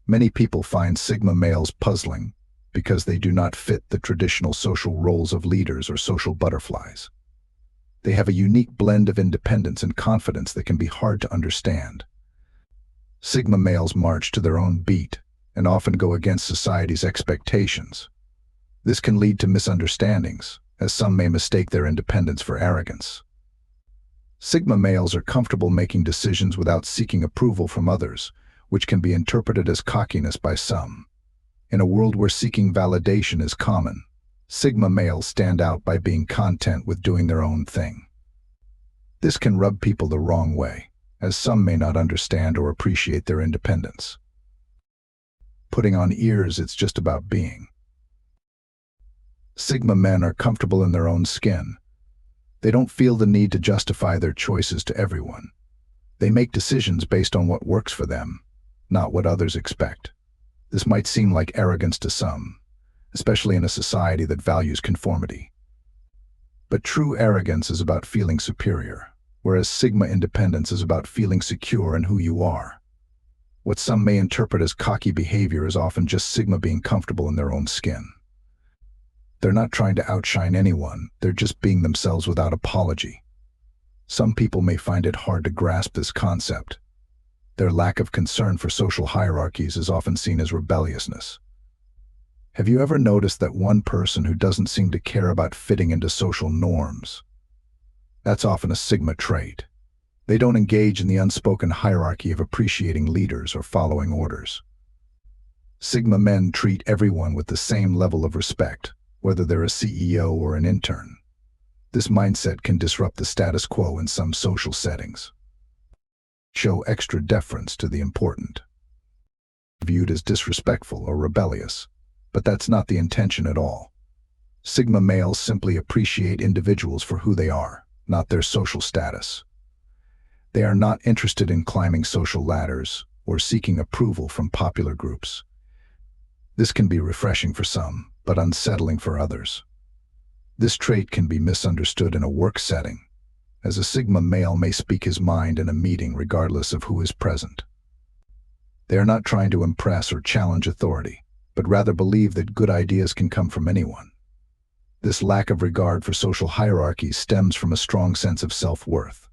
Many people find Sigma males puzzling because they do not fit the traditional social roles of leaders or social butterflies. They have a unique blend of independence and confidence that can be hard to understand. Sigma males march to their own beat and often go against society's expectations. This can lead to misunderstandings, as some may mistake their independence for arrogance. Sigma males are comfortable making decisions without seeking approval from others, which can be interpreted as cockiness by some. In a world where seeking validation is common, Sigma males stand out by being content with doing their own thing. This can rub people the wrong way, as some may not understand or appreciate their independence. Putting on ears, it's just about being. Sigma men are comfortable in their own skin. They don't feel the need to justify their choices to everyone. They make decisions based on what works for them, not what others expect. This might seem like arrogance to some, especially in a society that values conformity. But true arrogance is about feeling superior, whereas Sigma independence is about feeling secure in who you are. What some may interpret as cocky behavior is often just Sigma being comfortable in their own skin. They're not trying to outshine anyone, they're just being themselves without apology. Some people may find it hard to grasp this concept. Their lack of concern for social hierarchies is often seen as rebelliousness. Have you ever noticed that one person who doesn't seem to care about fitting into social norms? That's often a Sigma trait. They don't engage in the unspoken hierarchy of appreciating leaders or following orders. Sigma men treat everyone with the same level of respect, whether they're a CEO or an intern. This mindset can disrupt the status quo in some social settings. Show extra deference to the important. Viewed as disrespectful or rebellious, but that's not the intention at all. Sigma males simply appreciate individuals for who they are, not their social status. They are not interested in climbing social ladders or seeking approval from popular groups. This can be refreshing for some, but unsettling for others. This trait can be misunderstood in a work setting, as a Sigma male may speak his mind in a meeting regardless of who is present. They are not trying to impress or challenge authority, but rather believe that good ideas can come from anyone. This lack of regard for social hierarchies stems from a strong sense of self-worth.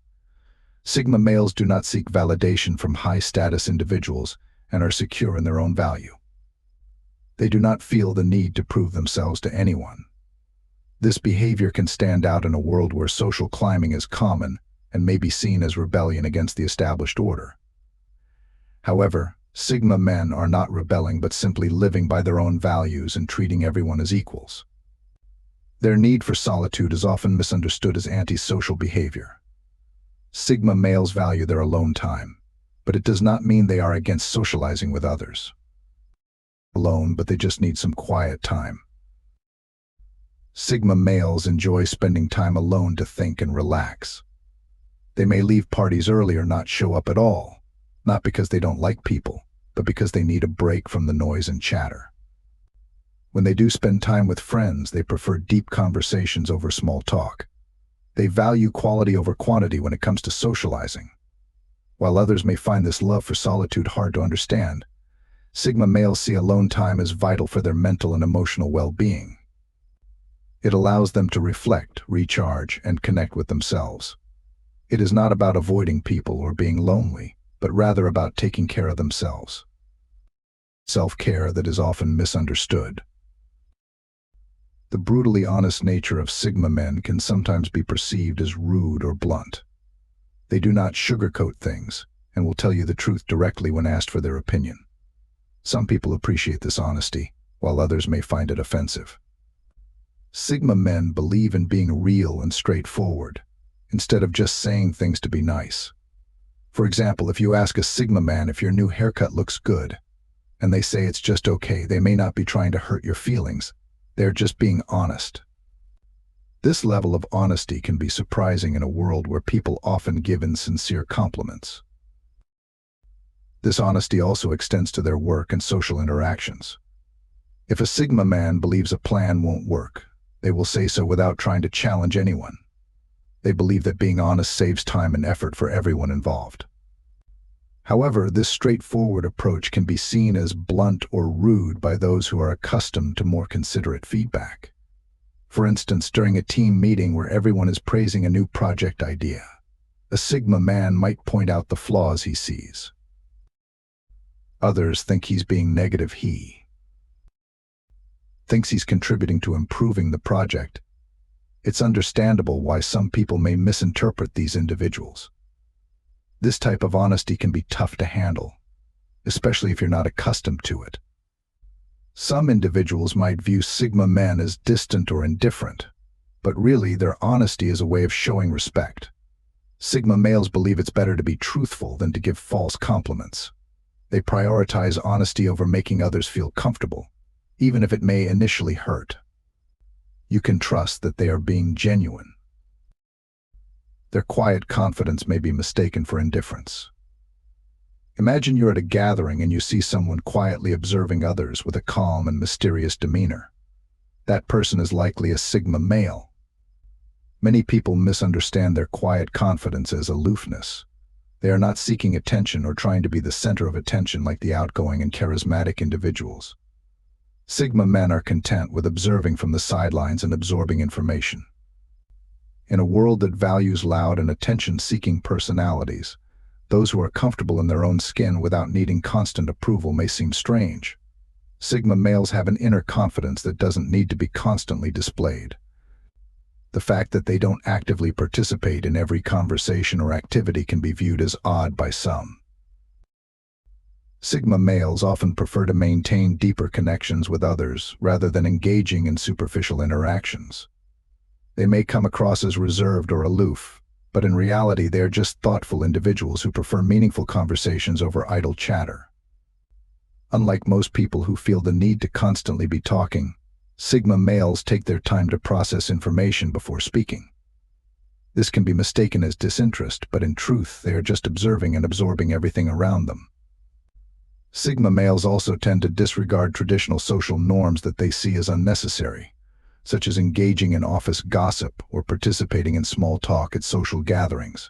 Sigma males do not seek validation from high-status individuals and are secure in their own value. They do not feel the need to prove themselves to anyone. This behavior can stand out in a world where social climbing is common and may be seen as rebellion against the established order. However, Sigma men are not rebelling but simply living by their own values and treating everyone as equals. Their need for solitude is often misunderstood as antisocial behavior. Sigma males value their alone time, but it does not mean they are against socializing with others. Alone, but they just need some quiet time. Sigma males enjoy spending time alone to think and relax. They may leave parties early or not show up at all, not because they don't like people, but because they need a break from the noise and chatter. When they do spend time with friends, they prefer deep conversations over small talk. They value quality over quantity when it comes to socializing. While others may find this love for solitude hard to understand, Sigma males see alone time as vital for their mental and emotional well-being. It allows them to reflect, recharge, and connect with themselves. It is not about avoiding people or being lonely, but rather about taking care of themselves. Self-care that is often misunderstood. The brutally honest nature of Sigma men can sometimes be perceived as rude or blunt. They do not sugarcoat things and will tell you the truth directly when asked for their opinion. Some people appreciate this honesty, while others may find it offensive. Sigma men believe in being real and straightforward, instead of just saying things to be nice. For example, if you ask a Sigma man if your new haircut looks good, and they say it's just okay, they may not be trying to hurt your feelings, they're just being honest. This level of honesty can be surprising in a world where people often give insincere compliments. This honesty also extends to their work and social interactions. If a Sigma man believes a plan won't work, they will say so without trying to challenge anyone. They believe that being honest saves time and effort for everyone involved. However, this straightforward approach can be seen as blunt or rude by those who are accustomed to more considerate feedback. For instance, during a team meeting where everyone is praising a new project idea, a Sigma man might point out the flaws he sees. Others think he's being negative. He thinks he's contributing to improving the project. It's understandable why some people may misinterpret these individuals. This type of honesty can be tough to handle, especially if you're not accustomed to it. Some individuals might view Sigma men as distant or indifferent, but really their honesty is a way of showing respect. Sigma males believe it's better to be truthful than to give false compliments. They prioritize honesty over making others feel comfortable, even if it may initially hurt. You can trust that they are being genuine. Their quiet confidence may be mistaken for indifference. Imagine you're at a gathering and you see someone quietly observing others with a calm and mysterious demeanor. That person is likely a Sigma male. Many people misunderstand their quiet confidence as aloofness. They are not seeking attention or trying to be the center of attention like the outgoing and charismatic individuals. Sigma men are content with observing from the sidelines and absorbing information. In a world that values loud and attention-seeking personalities, those who are comfortable in their own skin without needing constant approval may seem strange. Sigma males have an inner confidence that doesn't need to be constantly displayed. The fact that they don't actively participate in every conversation or activity can be viewed as odd by some. Sigma males often prefer to maintain deeper connections with others rather than engaging in superficial interactions. They may come across as reserved or aloof, but in reality they are just thoughtful individuals who prefer meaningful conversations over idle chatter. Unlike most people who feel the need to constantly be talking, Sigma males take their time to process information before speaking. This can be mistaken as disinterest, but in truth they are just observing and absorbing everything around them. Sigma males also tend to disregard traditional social norms that they see as unnecessary, such as engaging in office gossip or participating in small talk at social gatherings.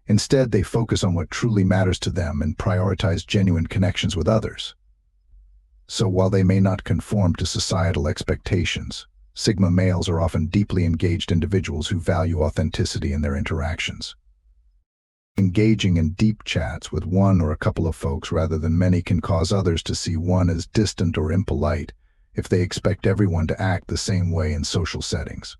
Instead, they focus on what truly matters to them and prioritize genuine connections with others. So while they may not conform to societal expectations, Sigma males are often deeply engaged individuals who value authenticity in their interactions. Engaging in deep chats with one or a couple of folks rather than many can cause others to see one as distant or impolite if they expect everyone to act the same way in social settings.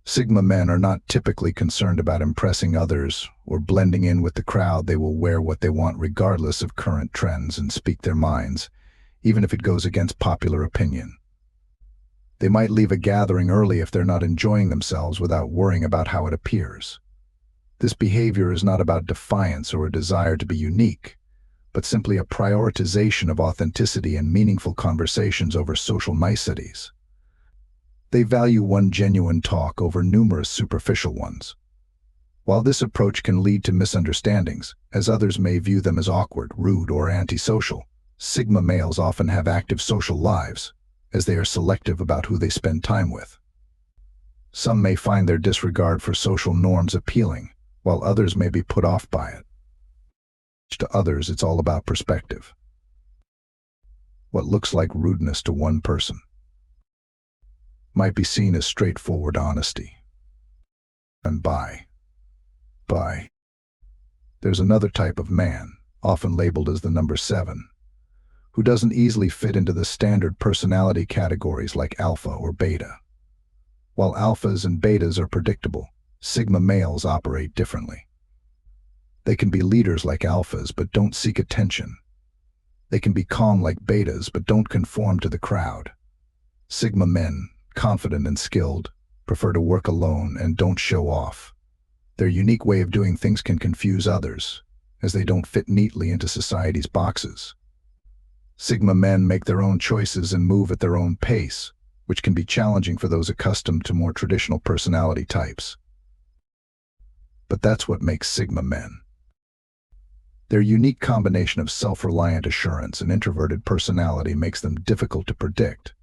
Sigma men are not typically concerned about impressing others or blending in with the crowd. They will wear what they want regardless of current trends and speak their minds, even if it goes against popular opinion. They might leave a gathering early if they're not enjoying themselves without worrying about how it appears. This behavior is not about defiance or a desire to be unique, but simply a prioritization of authenticity and meaningful conversations over social niceties. They value one genuine talk over numerous superficial ones. While this approach can lead to misunderstandings, as others may view them as awkward, rude, or antisocial, Sigma males often have active social lives, as they are selective about who they spend time with. Some may find their disregard for social norms appealing, while others may be put off by it. To others, it's all about perspective. What looks like rudeness to one person might be seen as straightforward honesty. And there's another type of man, often labeled as the number 7, who doesn't easily fit into the standard personality categories like alpha or beta. While alphas and betas are predictable, Sigma males operate differently. They can be leaders like alphas but don't seek attention. They can be calm like betas but don't conform to the crowd. Sigma men, confident and skilled, prefer to work alone and don't show off. Their unique way of doing things can confuse others, as they don't fit neatly into society's boxes. Sigma men make their own choices and move at their own pace, which can be challenging for those accustomed to more traditional personality types. But that's what makes Sigma men. Their unique combination of self-reliant assurance and introverted personality makes them difficult to predict.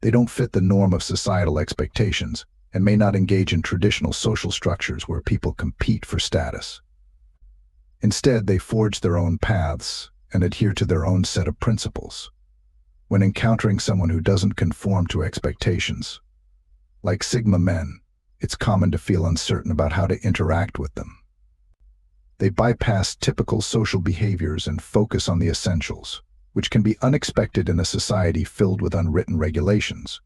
They don't fit the norm of societal expectations and may not engage in traditional social structures where people compete for status. Instead, they forge their own paths and adhere to their own set of principles. When encountering someone who doesn't conform to expectations, like Sigma men, it's common to feel uncertain about how to interact with them. They bypass typical social behaviors and focus on the essentials, which can be unexpected in a society filled with unwritten regulations.